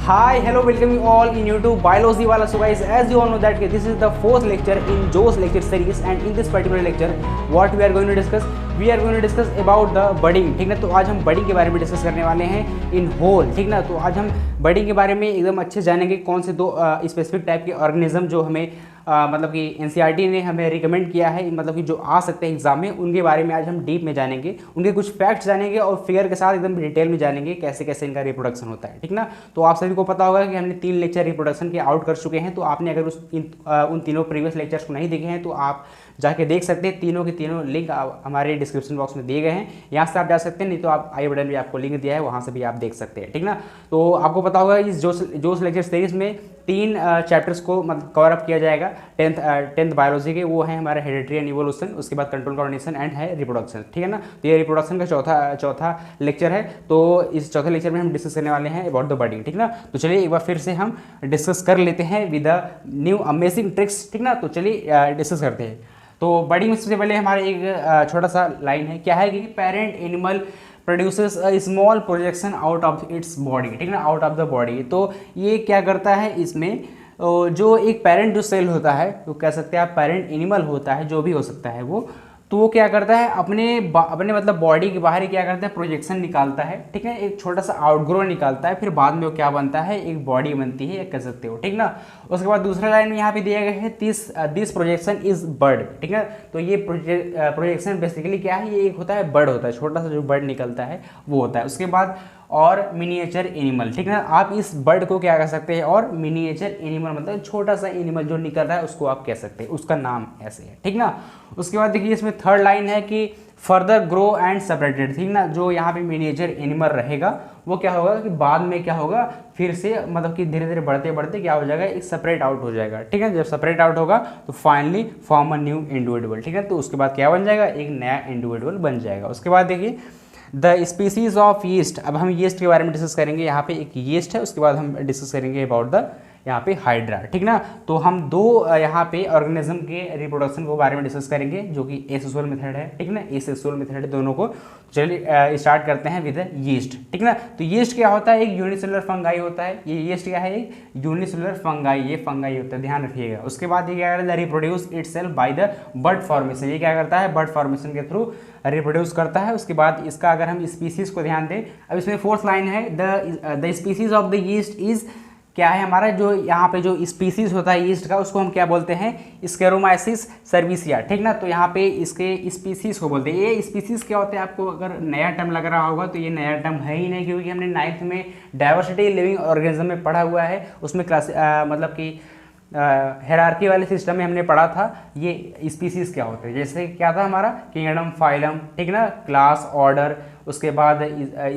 Hi, hello, welcome you all in YouTube Biology Wala. So guys, as you all know that this is the fourth lecture in Joe's lecture series, and in this particular lecture, what we are going to discuss? We are going to discuss about the budding. ठीक ना, तो आज हम budding के बारे में discuss करने वाले हैं इन होल. ठीक ना, तो आज हम बडिंग के बारे में एकदम अच्छे जानेंगे कौन से दो स्पेसिफिक टाइप के ऑर्गेनिज्म जो हमें मतलब कि एनसीईआरटी ने हमें रिकमेंड किया है, मतलब कि जो आ सकते हैं एग्जाम में, उनके बारे में आज हम डीप में जानेंगे, उनके कुछ फैक्ट्स जानेंगे और फिगर के साथ एकदम डिटेल में जानेंगे कैसे कैसे इनका रिप्रोडक्शन होता है. ठीक ना, तो आप सभी को पता होगा कि हमने 3 लेक्चर रिप्रोडक्शन के आउट कर चुके हैं. तो आपने अगर उन तीनों प्रीवियस लेक्चर्स को नहीं देखे हैं तो आप जाके देख सकते हैं. तीनों के तीनों लिंक हमारे डिस्क्रिप्शन बॉक्स में दिए गए हैं, यहाँ से आप जा सकते हैं, नहीं तो आप आई बटन में आपको लिंक दिया है, वहाँ से भी आप देख सकते हैं. ठीक ना, तो आपको पता होगा इस जोश लेक्चर सीरीज में 3 चैप्टर्स को मतलब कवर अप किया जाएगा 10th बायोलॉजी के. वो है हमारा हेरिडिटी एंड इवोल्यूशन, उसके बाद कंट्रोल कोऑर्डिनेशन एंड है रिप्रोडक्शन. ठीक है ना, तो ये रिप्रोडक्शन का चौथा लेक्चर है. तो इस चौथे लेक्चर में हम डिस्कस करने वाले हैं अबाउट द बडिंग. ठीक ना, तो चलिए एक बार फिर से हम डिस्कस कर लेते हैं with the new amazing tricks. ठीक ना, तो चलिए डिस्कस करते हैं. तो बडिंग में सबसे पहले हमारे एक छोटा सा लाइन है, क्या है कि parent animal produces a small projection out of its body. ठीक ना, आउट ऑफ द बॉडी. तो ये क्या करता है, इसमें जो एक पेरेंट जो सेल होता है, तो कह सकते हैं आप पेरेंट एनिमल होता है, जो भी हो सकता है वो, तो वो क्या करता है अपने मतलब बॉडी के बाहर ही क्या करता है, प्रोजेक्शन निकालता है. ठीक है, एक छोटा सा आउटग्रो निकालता है, फिर बाद में वो क्या बनता है, एक बॉडी बनती है, कह सकते हो. ठीक ना, उसके बाद दूसरा लाइन में यहाँ पे दिया गया है दिस प्रोजेक्शन इज बर्ड. ठीक है, तो ये प्रोजेक्शन बेसिकली क्या है, ये एक होता है बर्ड होता है, छोटा सा जो बर्ड निकलता है वो होता है. उसके बाद और मिनिएचर एनिमल. ठीक है, आप इस बर्ड को क्या कह सकते हैं, और मिनिएचर एनिमल मतलब छोटा सा एनिमल जो निकल रहा है उसको आप कह सकते हैं, उसका नाम ऐसे है. ठीक ना, उसके बाद देखिए इसमें थर्ड लाइन है कि फर्दर ग्रो एंड सेपरेटेड. ठीक ना, जो यहाँ पे मिनिएचर एनिमल रहेगा वो क्या होगा कि बाद में क्या होगा, फिर से मतलब कि धीरे धीरे बढ़ते बढ़ते क्या हो जाएगा, एक सेपरेट आउट हो जाएगा. ठीक है, जब सेपरेट आउट होगा तो finally form a new individual. ठीक है, तो उसके बाद क्या बन जाएगा, एक नया इंडिविजुअल बन जाएगा. उसके बाद देखिए द स्पीसीज ऑफ यीस्ट. अब हम यीस्ट के बारे में डिस्कस करेंगे. यहाँ पे एक यीस्ट है, उसके बाद हम डिस्कस करेंगे अबाउट द यहाँ पे हाइड्रा. ठीक ना, तो हम दो यहाँ पे ऑर्गेनिज्म के रिप्रोडक्शन के बारे में डिस्कस करेंगे, जो कि एसेक्सुअल मेथड है. ठीक ना, एसेक्सुअल मेथड है दोनों को. चलिए स्टार्ट करते हैं विद यीस्ट. ठीक ना, तो यीस्ट क्या होता है, एक यूनिसेलुलर फंगाई होता है. ये यीस्ट क्या है, एक यूनिसेलुलर फंगाई, ये फंगाई होता है, ध्यान रखिएगा. उसके बाद ये क्या करता है, reproduce itself by the bud formation. ये क्या करता है, बड फॉर्मेशन के थ्रू रिप्रोड्यूस करता है. उसके बाद इसका अगर हम स्पीसीज को ध्यान दें, अब इसमें फोर्थ लाइन है the species of the yeast is, क्या है हमारा जो यहाँ पे जो स्पीसीज होता है यीस्ट का, उसको हम क्या बोलते हैं, स्केरोमाइसिस सर्विसिया. ठीक ना, तो यहाँ पे इसके स्पीसीज को बोलते हैं. ये स्पीसीज क्या होते हैं, आपको अगर नया टर्म लग रहा होगा तो ये नया टर्म है ही नहीं, क्योंकि हमने 9th में डाइवर्सिटी लिविंग ऑर्गेनिज्म में पढ़ा हुआ है. उसमें क्लास मतलब कि हायरार्की वाले सिस्टम में हमने पढ़ा था ये स्पीसीज क्या होते हैं. जैसे क्या था हमारा किंगडम, फाइलम, ठीक ना, क्लास, ऑर्डर, उसके बाद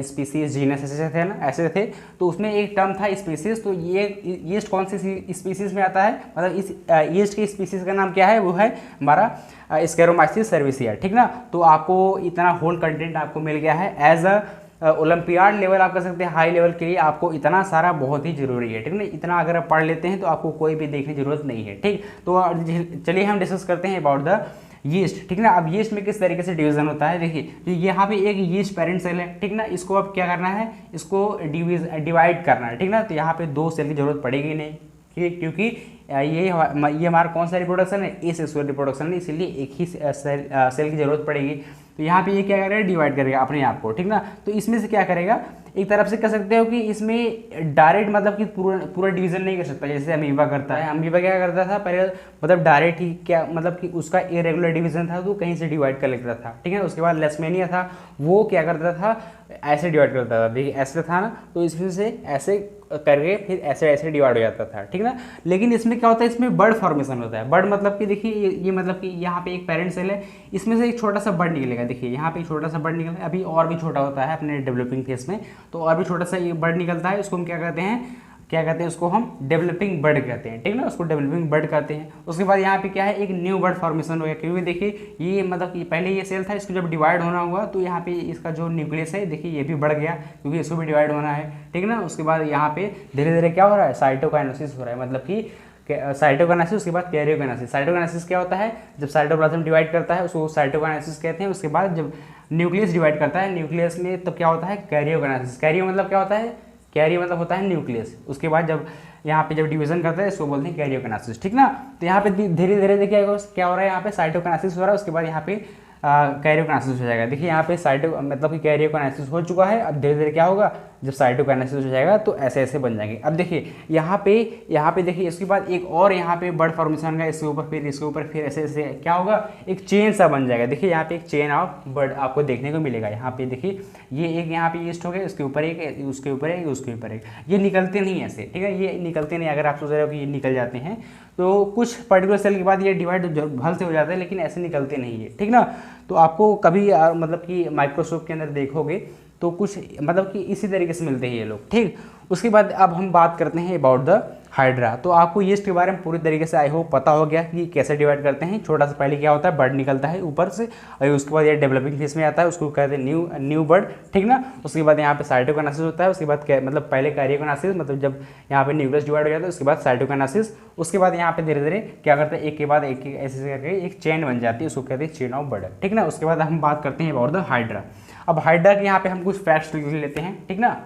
स्पीसीज, जीनस, ऐसे थे ना, ऐसे थे. तो उसमें एक टर्म था स्पीसीज. तो ये यीस्ट कौन सी स्पीसीज में आता है, मतलब इस यीस्ट की स्पीसीज का नाम क्या है, वो है हमारा स्केरोमाइसिस सर्विसिया. ठीक ना, तो आपको इतना होल कंटेंट आपको मिल गया है. एज अ ओलंपियाड लेवल आप कर सकते हैं, हाई लेवल के लिए आपको इतना सारा बहुत ही जरूरी है. ठीक है, इतना अगर आप पढ़ लेते हैं तो आपको कोई भी देखने की जरूरत नहीं है. ठीक, तो चलिए हम डिस्कस करते हैं अबाउट द यीस्ट. ठीक ना, अब यीस्ट में किस तरीके से डिवीजन होता है, देखिए तो यहाँ पे एक यीस्ट पेरेंट सेल है. ठीक ना, इसको अब क्या करना है, इसको डिवाइड करना है. ठीक ना, तो यहाँ पे 2 सेल की जरूरत पड़ेगी नहीं, क्योंकि ये हमारा कौन सा रिप्रोडक्शन है, एसेक्सुअल रिप्रोडक्शन है, इसीलिए एक ही सेल की जरूरत पड़ेगी. तो यहाँ पे ये क्या करेगा, डिवाइड करेगा अपने आप को. ठीक ना, तो इसमें से क्या करेगा, एक तरफ से कह सकते हो कि इसमें डायरेक्ट मतलब कि पूरा डिवीजन नहीं कर सकता, जैसे अमीबा करता है. अमीबा क्या करता था पहले, मतलब डायरेक्ट ही क्या मतलब कि उसका इरेगुलर डिवीजन था, तो कहीं से डिवाइड कर लेता था. ठीक है, उसके बाद लेशमेनिया था, वो क्या करता था, ऐसे डिवाइड करता था. देखिए ऐसे था ना, तो इसमें से ऐसे करके फिर ऐसे ऐसे डिवाइड हो जाता था. ठीक ना, लेकिन इसमें क्या होता है, इसमें बर्ड फॉर्मेशन होता है. बर्ड मतलब कि देखिए ये मतलब कि यहाँ पे एक पेरेंट सेल है, इसमें से एक छोटा सा बर्ड निकलेगा. देखिए यहाँ पे एक छोटा सा बर्ड निकलता है, अभी और भी छोटा होता है अपने डेवलपिंग फेज में, तो और भी छोटा सा ये बर्ड निकलता है. उसको हम क्या कहते हैं, उसको हम डेवलपिंग बर्ड कहते हैं. ठीक ना, उसको डेवलपिंग बर्ड कहते हैं. उसके बाद यहाँ पे क्या है, एक न्यू बर्ड फॉर्मेशन हो गया, क्योंकि देखिए ये मतलब कि पहले ये सेल था, इसको जब डिवाइड होना हुआ तो यहाँ पे इसका जो न्यूक्लियस है देखिए ये भी बढ़ गया, क्योंकि इसको भी डिवाइड होना है. ठीक ना, उसके बाद यहाँ पे धीरे धीरे क्या हो रहा है, साइटोकाइनेसिस हो रहा है, मतलब कि साइटोकाइनेसिस, उसके बाद कैरियोकाइनेसिस. साइटोकाइनेसिस क्या होता है, जब साइटोप्लाज्म डिवाइड करता है उसको साइटोकाइनेसिस कहते हैं. उसके बाद जब न्यूक्लियस डिवाइड करता है, न्यूक्लियस में तब क्या होता है, कैरियोकाइनेसिस. कैरियो मतलब क्या होता है, कैरियो मतलब होता है न्यूक्लियस। उसके बाद जब यहाँ पे जब डिवीजन करता है इसको बोलते हैं कैरियोकाइनेसिस, ठीक ना। तो यहाँ पे धीरे धीरे देखिए क्या हो रहा है, यहाँ पे साइटोकाइनेसिस हो रहा है, उसके बाद यहाँ पे कैरियोकाइनेसिस हो जाएगा। देखिए यहाँ पे साइटो मतलब कि कैरियोकाइनेसिस हो चुका है। अब धीरे धीरे क्या होगा, जब साइटोकाइनेसिस हो जाएगा तो ऐसे ऐसे बन जाएंगे। अब देखिए यहाँ पे देखिए इसके बाद एक और यहाँ पे बर्ड फॉर्मेशन का, इसके ऊपर फिर इसके ऊपर फिर ऐसे ऐसे क्या होगा, एक चेन सा बन जाएगा। देखिए यहाँ पे एक चेन ऑफ बर्ड आपको देखने को मिलेगा। यहाँ पे देखिए ये एक यहाँ पे ईस्ट हो गया, उसके ऊपर एक, उसके ऊपर एक, उसके ऊपर एक। ये निकलते नहीं ऐसे, ठीक है, ये निकलते नहीं। अगर आप सोच रहे हो कि ये निकल जाते हैं तो कुछ पर्टिकुलर सेल के बाद ये डिवाइड भल से हो जाता है, लेकिन ऐसे निकलते नहीं है, ठीक ना। तो आपको कभी मतलब कि माइक्रोस्कोप के अंदर देखोगे तो कुछ मतलब कि इसी तरीके से मिलते हैं ये लोग, ठीक। उसके बाद अब हम बात करते हैं अबाउट द हाइड्रा। तो आपको यीस्ट के बारे में पूरी तरीके से आई होप पता हो गया कि कैसे डिवाइड करते हैं। छोटा सा पहले क्या होता है, बर्ड निकलता है ऊपर से, और उसके बाद ये डेवलपिंग फेज में आता है, उसको कहते हैं न्यू बर्ड, ठीक ना। उसके बाद यहाँ पे साइटोकाइनेसिस होता है, उसके बाद मतलब पहले कैरियोकाइनेसिस, मतलब जब यहाँ पे न्यूक्लियस डिवाइड हो जाता है, उसके बाद साइटोकाइनेसिस, उसके बाद यहाँ पे धीरे धीरे क्या करते हैं, एक के बाद एक ऐसे करके एक चेन बन जाती है, उसको कहते हैं चेन ऑफ बर्ड, ठीक ना। उसके बाद हम बात करते हैं अबाउट द हाइड्रा। अब हाइड्रा के यहाँ पे हम कुछ फैक्ट्स लिख लेते हैं, ठीक ना।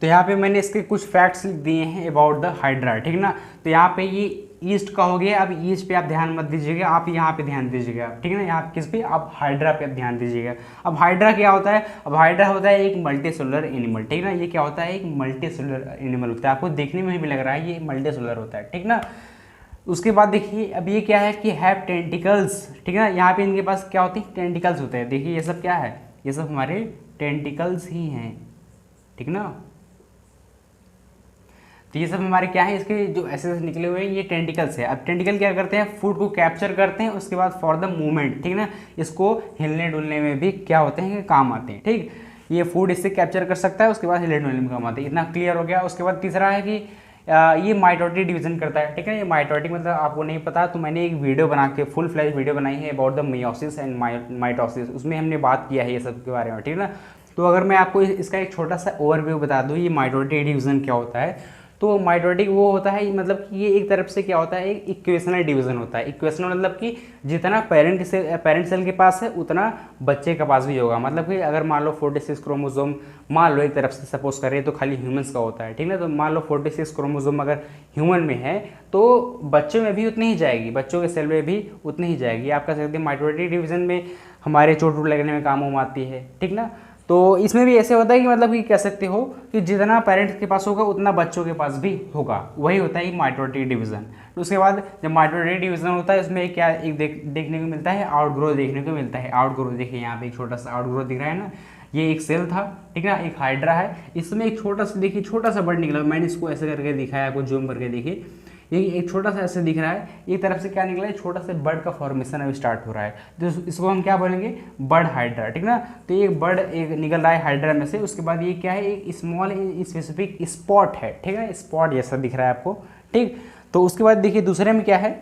तो यहाँ पे मैंने इसके कुछ फैक्ट्स लिख दिए हैं अबाउट द हाइड्रा, ठीक ना। तो यहाँ पे ये ईस्ट का हो गया। अब ईस्ट पे आप ध्यान मत दीजिएगा, आप यहाँ पे ध्यान दीजिएगा, ठीक है ना। यहाँ किस पे, आप हाइड्रा पे ध्यान दीजिएगा। अब हाइड्रा क्या होता है, अब हाइड्रा होता है एक मल्टी सेलुलर एनिमल, ठीक ना। ये क्या होता है, एक मल्टी सेलुलर एनिमल होता है। आपको देखने में भी लग रहा है ये मल्टी सेलुलर होता है, ठीक ना। उसके बाद देखिए अब ये क्या है कि हैव टेंटिकल्स, ठीक है ना। यहाँ पे इनके पास क्या होते हैं, टेंटिकल्स होते हैं। देखिए ये सब क्या है, ये सब हमारे टेंटिकल्स ही हैं, ठीक ना। तो ये सब हमारे क्या है, इसके जो ऐसे निकले हुए हैं ये टेंटिकल्स है। अब टेंटिकल क्या करते हैं, फूड को कैप्चर करते हैं, उसके बाद फॉर द मूवमेंट, ठीक ना, इसको हिलने डुलने में भी क्या होते हैं, काम आते हैं, ठीक। ये फूड इससे कैप्चर कर सकता है, उसके बाद हिलने डुलने में काम आते हैं। इतना क्लियर हो गया। उसके बाद तीसरा है कि ये माइटोटिक डिवीजन करता है, ठीक है। ये माइटोटिक मतलब आपको नहीं पता तो मैंने एक वीडियो बना के फुल फ्लैश वीडियो बनाई है about the meiosis and mitosis, उसमें हमने बात किया है ये सब के बारे में, ठीक है ना। तो अगर मैं आपको इसका एक छोटा सा ओवरव्यू बता दूँ ये माइटोटिक डिवीजन क्या होता है, तो माइटोटिक वो होता है मतलब कि ये एक तरफ से क्या होता है, एक इक्वेशनल डिवीजन होता है। इक्वेशनल मतलब कि जितना पेरेंट सेल के पास है उतना बच्चे के पास भी होगा। मतलब कि अगर मान लो 46 क्रोमोसोम मान लो एक तरफ से सपोज करें तो खाली ह्यूमंस का होता है, ठीक है। तो मान लो 46 क्रोमोसोम अगर ह्यूमन में है तो बच्चों में भी उतनी ही जाएगी, बच्चों के सेल में भी उतनी ही जाएगी। आप कह सकते हैं माइटोटिक डिवीजन में हमारे चोट वोट लगने में काम आती है, ठीक ना। तो इसमें भी ऐसे होता है कि मतलब कि कह सकते हो कि जितना पेरेंट्स के पास होगा उतना बच्चों के पास भी होगा, वही होता है माइटोटिक डिवीजन। तो उसके बाद जब माइटोटिक डिवीजन होता है उसमें क्या एक देखने को मिलता है, आउटग्रोथ देखने को मिलता है। आउटग्रोथ देखिए यहाँ पे एक छोटा सा आउटग्रोथ दिख रहा है ना, ये एक सेल था, ठीक ना, एक हाइड्रा है, इसमें एक छोटा सा देखिए छोटा सा बर्ड निकला। मैंने इसको ऐसे करके दिखाया, आपको जूम करके देखिए, ये एक छोटा सा ऐसे दिख रहा है, एक तरफ से क्या निकला है, छोटा सा बर्ड का फॉर्मेशन अभी स्टार्ट हो रहा है। तो इसको हम क्या बोलेंगे, बर्ड हाइड्रा, ठीक ना। तो ये बर्ड एक निकल रहा है हाइड्रा में से। उसके बाद ये क्या है, एक स्मॉल स्पेसिफिक स्पॉट है, ठीक है, स्पॉट जैसा दिख रहा है आपको, ठीक। तो उसके बाद देखिए दूसरे में क्या है,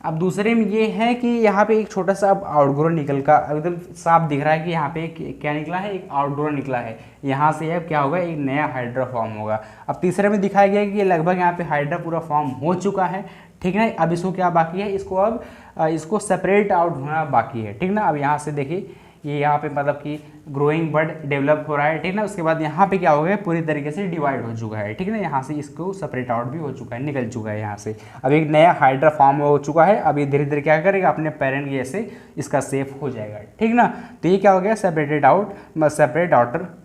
अब दूसरे में ये है कि यहाँ पे एक छोटा सा अब आउटग्रो निकल का एकदम साफ दिख रहा है कि यहाँ पे क्या निकला है, एक आउटग्रो निकला है। यहाँ से अब क्या होगा, एक नया हाइड्रा फॉर्म होगा। अब तीसरे में दिखाया गया है कि लगभग यहाँ पे हाइड्रा पूरा फॉर्म हो चुका है, ठीक है। अब इसको क्या बाकी है, इसको अब इसको सेपरेट आउट होना बाकी है, ठीक ना। अब यहाँ से देखिए ये यहाँ पे मतलब कि ग्रोइंग बर्ड डेवलप हो रहा है, ठीक ना। उसके बाद यहाँ पे क्या हो गया, पूरी तरीके से डिवाइड हो चुका है, ठीक है ना। यहाँ से इसको सेपरेट आउट भी हो चुका है, निकल चुका है यहाँ से। अब एक नया हाइड्रा फॉर्म हो चुका है। अब ये धीरे धीरे क्या करेगा, अपने पेरेंट की जैसे इसका सेफ हो जाएगा, ठीक ना। तो ये क्या हो गया, separated out, separate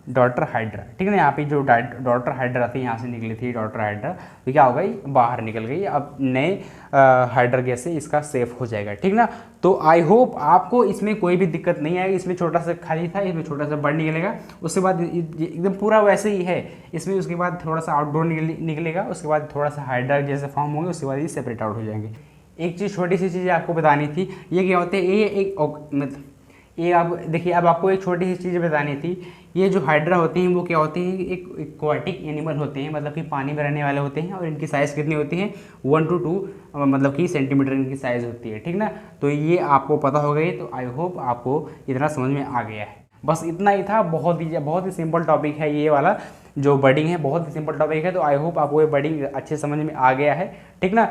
daughter hydra, ठीक है ना। यहाँ पे जो डॉटर हाइड्रा थी यहाँ से निकली थी डॉटर हाइड्रा, तो क्या हो गई, बाहर निकल गई। अब नए हाइड्रा जैसे इसका सेफ हो जाएगा, ठीक ना। तो आई होप आपको इसमें कोई भी दिक्कत नहीं आएगी। इसमें छोटा सा खाली था, इसमें छोटा सा बर्ड निकलेगा, उसके बाद एकदम पूरा वैसे ही है इसमें। उसके बाद थोड़ा सा आउटडोर निकलेगा, उसके बाद थोड़ा सा हाइड्रा जैसे फॉर्म होंगे, उसके बाद ये सेपरेट आउट हो जाएंगे। एक चीज़ छोटी सी चीज़ आपको बतानी थी, ये क्या होते हैं, ये एक मतलब ये आप देखिए, अब आपको एक छोटी सी चीज़ बतानी थी। ये जो हाइड्रा होती हैं वो क्या होती हैं, एक एक्वाटिक एनिमल होते हैं, मतलब कि पानी में रहने वाले होते हैं। और इनकी साइज़ कितनी होती है, 1 to 2 मतलब कि सेंटीमीटर इनकी साइज़ होती है, ठीक ना। तो ये आपको पता हो गई, तो आई होप आपको इतना समझ में आ गया है। बस इतना ही था, बहुत ही सिंपल टॉपिक है ये वाला जो बर्डिंग है, बहुत ही सिंपल टॉपिक है। तो आई होप आपको ये बर्डिंग अच्छे समझ में आ गया है, ठीक ना।